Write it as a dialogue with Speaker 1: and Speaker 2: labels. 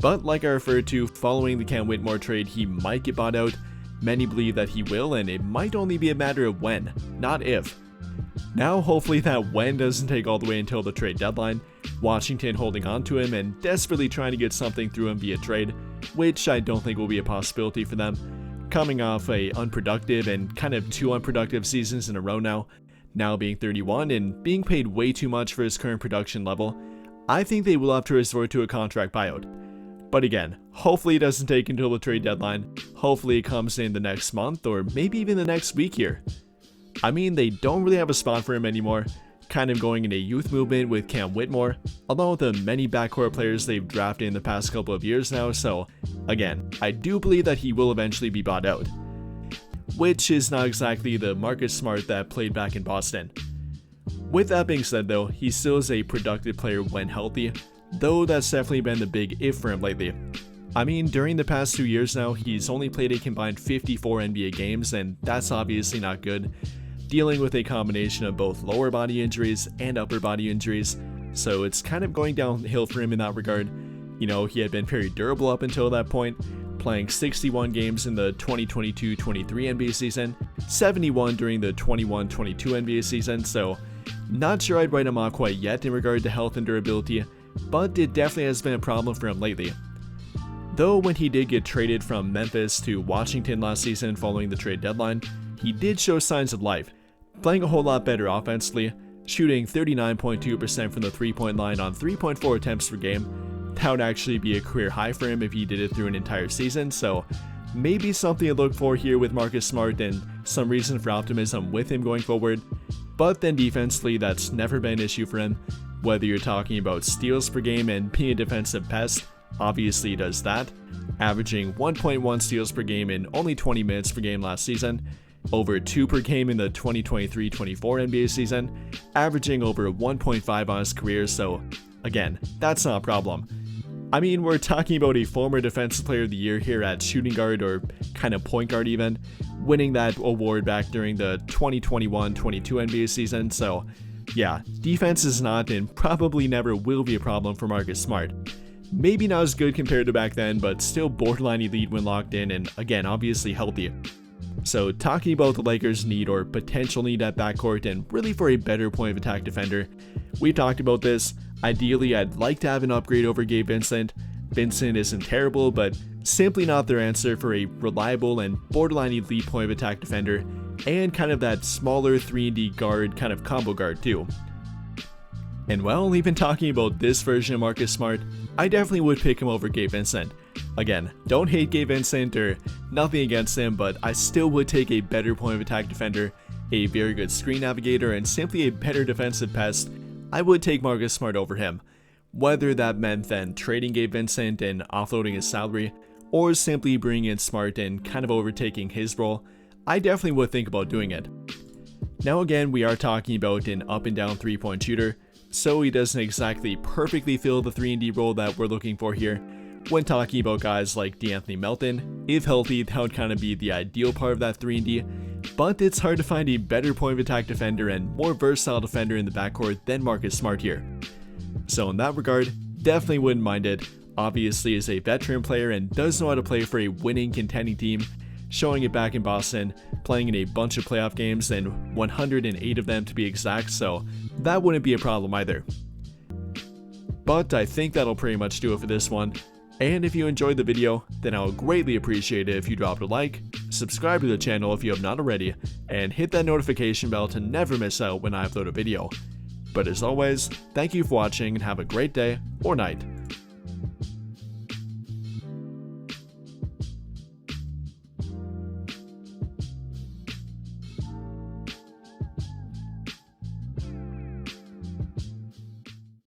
Speaker 1: But like I referred to, following the Cam Whitmore trade, he might get bought out. Many believe that he will, and it might only be a matter of when, not if. Now hopefully that when doesn't take all the way until the trade deadline, Washington holding on to him and desperately trying to get something through him via trade, which I don't think will be a possibility for them. Coming off a unproductive and kind of two unproductive seasons in a row now being 31 and being paid way too much for his current production level, I think they will have to resort to a contract buyout. But again, hopefully it doesn't take until the trade deadline, hopefully it comes in the next month or maybe even the next week here. I mean, they don't really have a spot for him anymore, kind of going in a youth movement with Cam Whitmore, along with the many backcourt players they've drafted in the past couple of years now, so again, I do believe that he will eventually be bought out. Which is not exactly the Marcus Smart that played back in Boston. With that being said though, he still is a productive player when healthy, though that's definitely been the big if for him lately. I mean, during the past 2 years now, he's only played a combined 54 NBA games, and that's obviously not good, dealing with a combination of both lower body injuries and upper body injuries, so it's kind of going downhill for him in that regard. You know, he had been very durable up until that point, playing 61 games in the 2022-23 NBA season, 71 during the 21-22 NBA season, so not sure I'd write him off quite yet in regard to health and durability, but it definitely has been a problem for him lately. Though when he did get traded from Memphis to Washington last season following the trade deadline, he did show signs of life, playing a whole lot better offensively, shooting 39.2% from the 3-point line on 3.4 attempts per game. That would actually be a career high for him if he did it through an entire season, so maybe something to look for here with Marcus Smart and some reason for optimism with him going forward. But then defensively, that's never been an issue for him. Whether you're talking about steals per game and being a defensive pest, obviously he does that, averaging 1.1 steals per game in only 20 minutes per game last season, over 2 per game in the 2023-24 NBA season, averaging over 1.5 on his career, so again, that's not a problem. I mean, we're talking about a former Defensive Player of the Year here at shooting guard or kind of point guard even, winning that award back during the 2021-22 NBA season, so yeah, defense is not and probably never will be a problem for Marcus Smart. Maybe not as good compared to back then, but still borderline elite when locked in and again, obviously healthy. So talking about the Lakers' need or potential need at backcourt and really for a better point of attack defender, we talked about this. Ideally, I'd like to have an upgrade over Gabe Vincent. Vincent isn't terrible, but simply not their answer for a reliable and borderline elite point of attack defender, and kind of that smaller 3-and-D guard kind of combo guard too. And well, even talking about this version of Marcus Smart, I definitely would pick him over Gabe Vincent. Again, don't hate Gabe Vincent or nothing against him, but I still would take a better point of attack defender, a very good screen navigator, and simply a better defensive pest. I would take Marcus Smart over him. Whether that meant then trading Gabe Vincent and offloading his salary, or simply bringing in Smart and kind of overtaking his role, I definitely would think about doing it. Now again, we are talking about an up and down 3-point shooter, so he doesn't exactly perfectly fill the 3-and-D role that we're looking for here. When talking about guys like De'Anthony Melton, if healthy, that would kind of be the ideal part of that 3-and-D, but it's hard to find a better point of attack defender and more versatile defender in the backcourt than Marcus Smart here. So in that regard, definitely wouldn't mind it. Obviously is a veteran player and does know how to play for a winning contending team, showing it back in Boston, playing in a bunch of playoff games and 108 of them to be exact, so that wouldn't be a problem either. But I think that'll pretty much do it for this one. And if you enjoyed the video, then I would greatly appreciate it if you dropped a like, subscribe to the channel if you have not already, and hit that notification bell to never miss out when I upload a video. But as always, thank you for watching and have a great day or night.